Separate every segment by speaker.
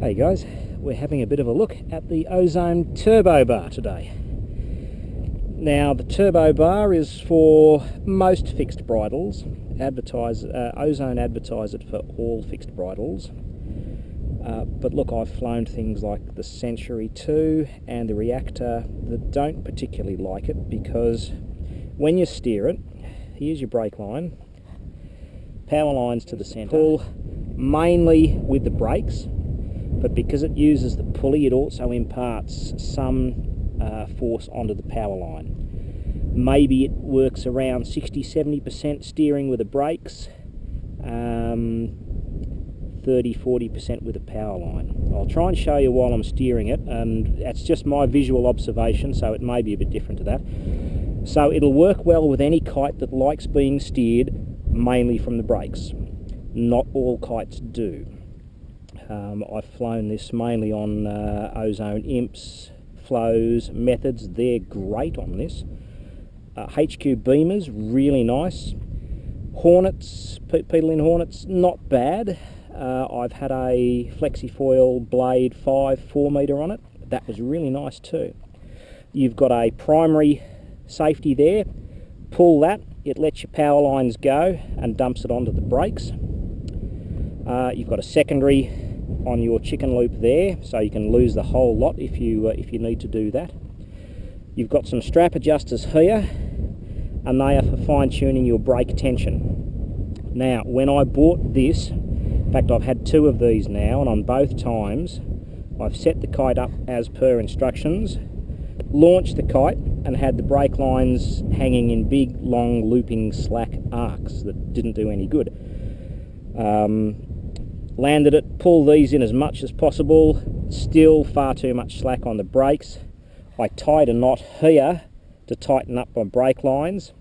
Speaker 1: Hey guys, we're having a bit of a look at the Ozone Turbo Bar today. Now the Turbo Bar is for most fixed bridles. Ozone advertise it for all fixed bridles. But look, I've flown things like the Century 2 and the Reactor that don't particularly like it, because when you steer it, here's your brake line, power lines to the centre, pull mainly with the brakes, but because it uses the pulley, it also imparts some force onto the power line. Maybe it works around 60-70% steering with the brakes, 30-40% with the power line. I'll try and show you while I'm steering it, and that's just my visual observation, so it may be a bit different to that. So it'll work well with any kite that likes being steered mainly from the brakes. Not all kites do. I've flown this mainly on Ozone Imps, Flows, Methods. They're great on this. HQ Beamers, really nice. Hornets, Peterlin Hornets, not bad. I've had a Flexifoil Blade 5 4-metre on it. That was really nice too. You've got a primary safety there. Pull that, it lets your power lines go and dumps it onto the brakes. You've got a secondary on your chicken loop there, so you can lose the whole lot if you need to do that. You've got some strap adjusters here, and they are for fine-tuning your brake tension. Now, when I bought this, in fact I've had 2 of these now, and on both times I've set the kite up as per instructions, launched the kite, and had the brake lines hanging in big, long, looping slack arcs that didn't do any good. Landed it, pulled these in as much as possible, still far too much slack on the brakes. I tied a knot here to tighten up my brake lines.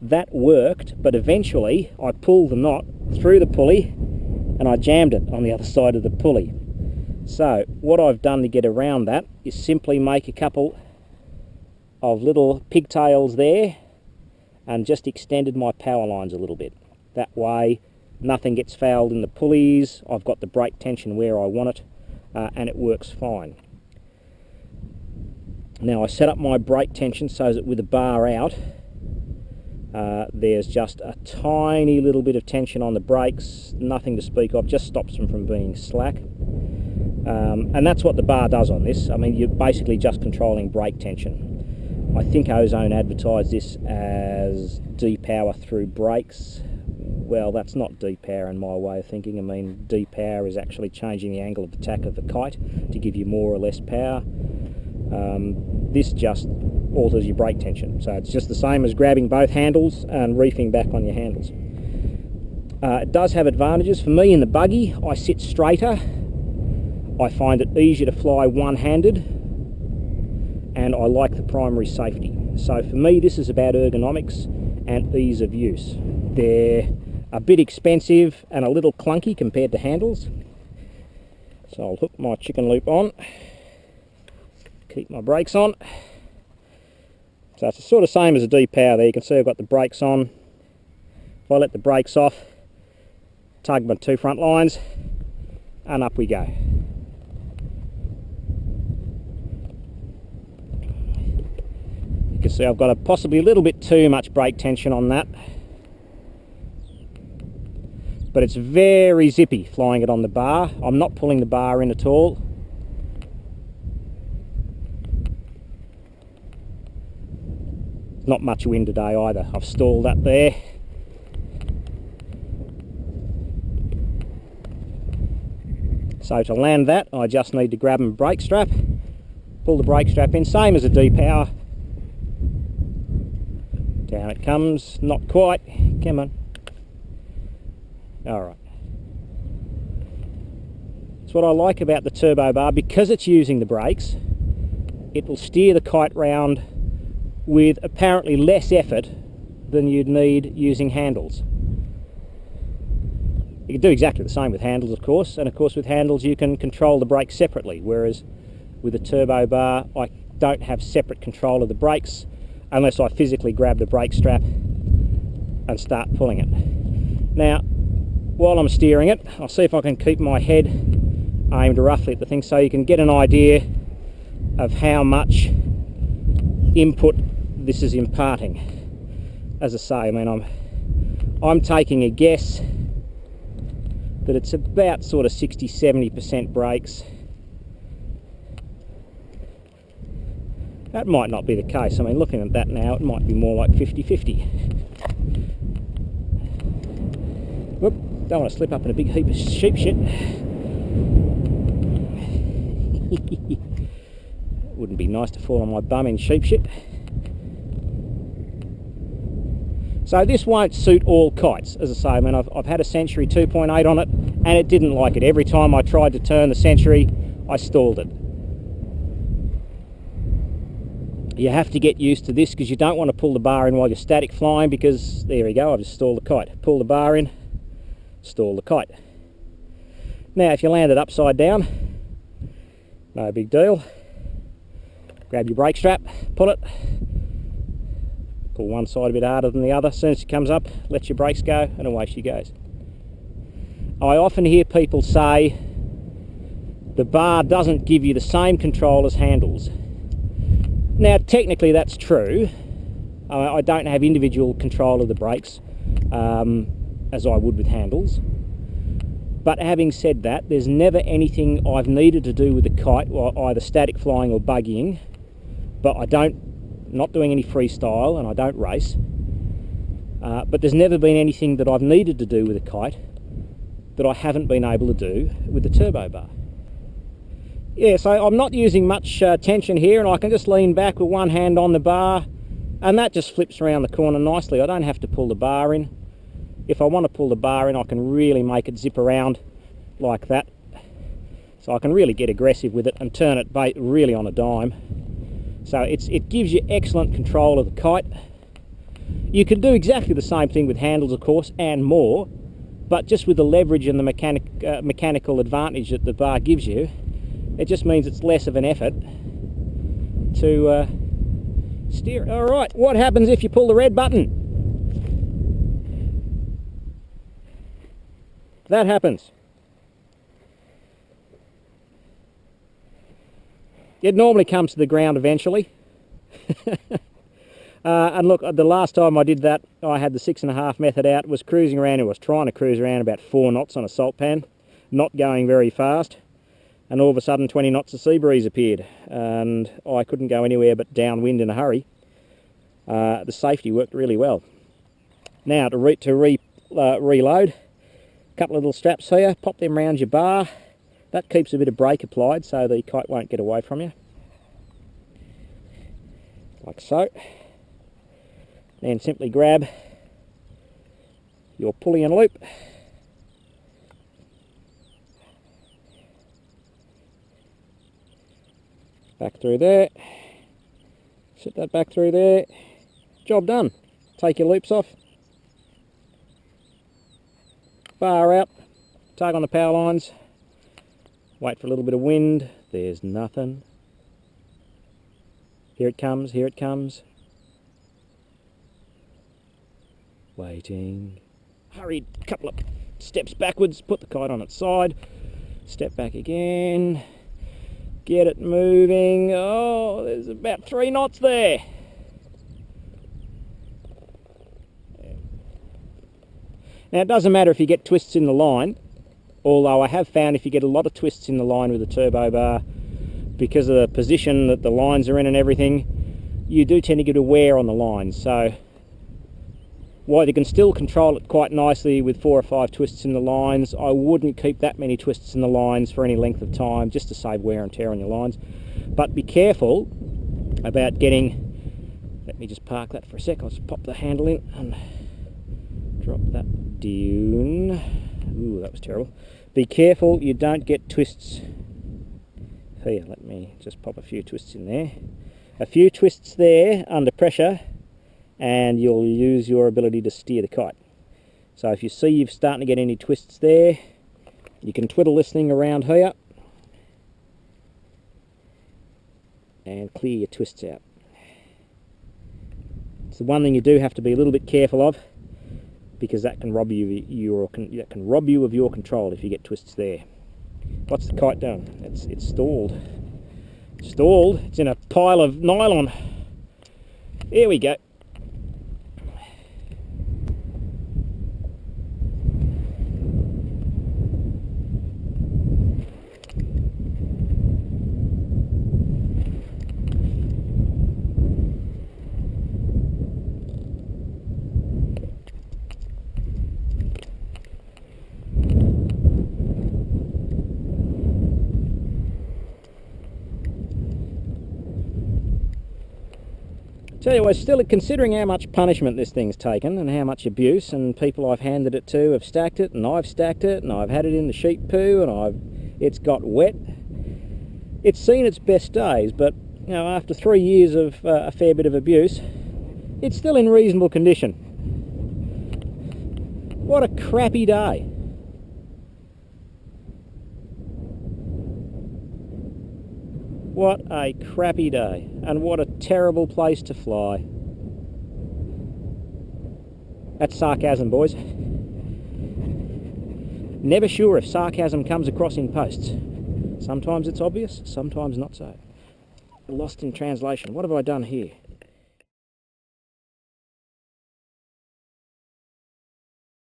Speaker 1: That worked, but eventually I pulled the knot through the pulley and I jammed it on the other side of the pulley. So what I've done to get around that is simply make a couple of little pigtails there and just extended my power lines a little bit. That way nothing gets fouled in the pulleys, I've got the brake tension where I want it, and it works fine. Now I set up my brake tension so that with the bar out, there's just a tiny little bit of tension on the brakes, nothing to speak of, just stops them from being slack. And that's what the bar does on this. I mean, you're basically just controlling brake tension. I think Ozone advertised this as depower through brakes. Well, that's not depower in my way of thinking. I mean, depower is actually changing the angle of attack of the kite to give you more or less power. This just alters your brake tension. So it's just the same as grabbing both handles and reefing back on your handles. It does have advantages. For me in the buggy, I sit straighter. I find it easier to fly one-handed, and I like the primary safety. So for me, this is about ergonomics and ease of use. They're a bit expensive and a little clunky compared to handles. So I'll hook my chicken loop on, keep my brakes on. So it's sort of same as a depower there. You can see I've got the brakes on. If I let the brakes off, tug my 2 front lines, and up we go. You can see I've got possibly a little bit too much brake tension on that, but it's very zippy flying it on the bar. I'm not pulling the bar in at all. Not much wind today either. I've stalled up there. So to land that, I just need to grab my brake strap, pull the brake strap in, same as a depower. Down it comes, not quite, come on. Alright. That's what I like about the Turbo Bar. Because it's using the brakes, it will steer the kite round with apparently less effort than you'd need using handles. You can do exactly the same with handles, of course, and of course with handles you can control the brakes separately, whereas with a Turbo Bar I don't have separate control of the brakes unless I physically grab the brake strap and start pulling it. Now, while I'm steering it, I'll see if I can keep my head aimed roughly at the thing, so you can get an idea of how much input this is imparting. As I say, I mean, I'm taking a guess that it's about sort of 60-70% brakes. That might not be the case. I mean, looking at that now, it might be more like 50-50. Whoop, don't want to slip up in a big heap of sheep shit. Wouldn't be nice to fall on my bum in sheep shit. So this won't suit all kites, as I say. I mean, I've had a Century 2.8 on it, and it didn't like it. Every time I tried to turn the Century, I stalled it. You have to get used to this, because you don't want to pull the bar in while you're static flying, because there we go, I've just stalled the kite. Pull the bar in, stall the kite. Now if you land it upside down, no big deal. Grab your brake strap, pull it, pull one side a bit harder than the other. As soon as it comes up, let your brakes go, and away she goes. I often hear people say the bar doesn't give you the same control as handles. Now technically that's true. I don't have individual control of the brakes as I would with handles. But having said that, there's never anything I've needed to do with the kite, either static flying or buggying, but not doing any freestyle, and I don't race. But there's never been anything that I've needed to do with a kite that I haven't been able to do with the turbo bar. Yeah, so I'm not using much tension here, and I can just lean back with one hand on the bar, and that just flips around the corner nicely. I don't have to pull the bar in. If I want to pull the bar in, I can really make it zip around like that. So I can really get aggressive with it and turn it really on a dime. So it gives you excellent control of the kite. You can do exactly the same thing with handles, of course, and more, but just with the leverage and the mechanical advantage that the bar gives you, it just means it's less of an effort to steer. All right, what happens if you pull the red button? That happens. It normally comes to the ground eventually. And look, the last time I did that, I had the 6.5 method out, was cruising around, I was trying to cruise around about 4 knots on a salt pan, not going very fast. And all of a sudden 20 knots of sea breeze appeared, and I couldn't go anywhere but downwind in a hurry. The safety worked really well. Now to reload, a couple of little straps here, pop them around your bar. That keeps a bit of brake applied so the kite won't get away from you. Like so. Then simply grab your pulley and loop. Back through there, sit that back through there, job done. Take your loops off, bar out, tug on the power lines, wait for a little bit of wind, there's nothing. Here it comes, here it comes. Waiting. Hurried, couple of steps backwards, put the kite on its side, step back again. Get it moving. Oh, there's about 3 knots there. Now it doesn't matter if you get twists in the line, although I have found if you get a lot of twists in the line with a turbo bar, because of the position that the lines are in and everything, you do tend to get a wear on the lines. So while you can still control it quite nicely with 4 or 5 twists in the lines, I wouldn't keep that many twists in the lines for any length of time, just to save wear and tear on your lines. But be careful about getting, let me just park that for a sec, I'll just pop the handle in and drop that down. Ooh, that was terrible. Be careful you don't get twists. Here, let me just pop a few twists in there. A few twists there under pressure, and you'll lose your ability to steer the kite. So if you see you're starting to get any twists there, you can twiddle this thing around here and clear your twists out. It's the one thing you do have to be a little bit careful of, because that can rob you of your control if you get twists there. What's the kite doing? It's stalled. Stalled. It's in a pile of nylon. Here we go. Tell you what, still considering how much punishment this thing's taken and how much abuse, and people I've handed it to have stacked it, and I've stacked it, and I've had it in the sheep poo, and it's got wet. It's seen its best days, but you know, after 3 years of a fair bit of abuse, it's still in reasonable condition. What a crappy day. What a crappy day, and what a terrible place to fly. That's sarcasm, boys. Never sure if sarcasm comes across in posts. Sometimes it's obvious, sometimes not so. Lost in translation. What have I done here?